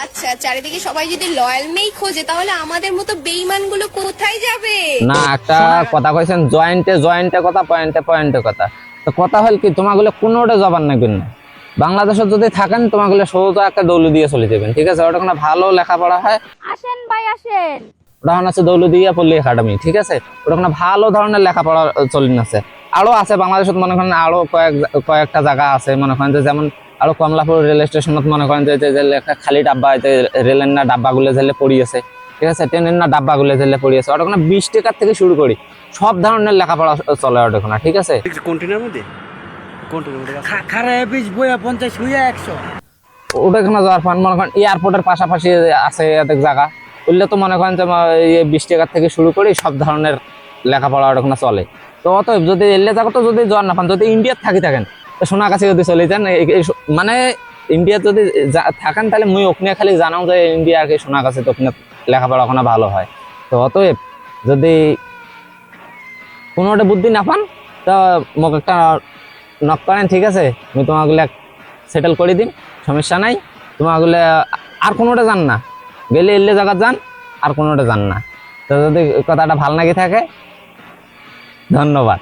আচ্ছা, চারিদিকে সবাই যদি লয়াল মেই খোঁজে তাহলে আমাদের মতো বেঈমান গুলো কোথায় যাবে? না, একটা কথা কইছেন, জয়েন্টে জয়েন্টে কথা, পয়েন্টে পয়েন্টে কথা। তো কথা হল কি, তোমাগুলো কোনোটা জবান নেবেন না। বাংলাদেশে যদি থাকেন তোমাগুলো সোজা একটা দৌলু দিয়ে চলে যাবেন, ঠিক আছে? ওটা কোনো ভালো লেখাপড়া হয়, আসেন ভাই আসেন। ওটা আছে দৌলতদিয়া পল্লী একাডেমি, ঠিক আছে? ওটা কোনো ভালো ধরনের লেখাপড়া চলিন আছে। আরো আছে বাংলাদেশত, মনে করেন আরো কয়েকটা জায়গা আছে, মনে করেন যে যেমন আরো কমলাপুর রেল স্টেশনত মনে করেন যে যে যে খালি ডাব্বা, রেলের না ডাব্বাগুলো যেলে পড়ি আছে, ঠিক আছে? ট্রেনের না ডাব্বাগুলো যেলে পড়ি আছে, ওটা কোনো 20 টাকার থেকে শুরু করি সব ধরনের লেখাপড়া চলে ওটা কোনো, ঠিক আছে? কন্টেনার মধ্যে খারা পিস বইয়া 50 হইয়া 100। ওটা এখানে যাওয়ার পর মনে করেন এয়ারপোর্টের পাশাপাশি আছে এক জায়গা, বললে তো মনে করেন যে 20 টাকার থেকে শুরু করি সব ধরনের লেখাপড়া ওখানে চলে। তো অতএব যদি এলে যাবো, তো যদি জ্বর না পান, যদি ইন্ডিয়াত থাকেন তো সোনাগাছি যদি চলে যান, মানে ইন্ডিয়াত যদি থাকেন তাহলে মুই ওখানে খালি জানাও যে ইন্ডিয়া আর কি সোনাগাছি, তো ওখানে লেখাপড়া ওখানে ভালো হয়। তো অতএব যদি কোনোটা বুদ্ধি না পান তো মোক একটা নক করেন, ঠিক আছে? আমি তোমাগুলো সেটেল করে দিন, সমস্যা নাই। তোমাগুলো আর কোনোটা যান না, গেলে এলে জায়গা যান, আর কোনোটা যান না। তো যদি কথাটা ভাল নাকি থাকে, ধন্যবাদ।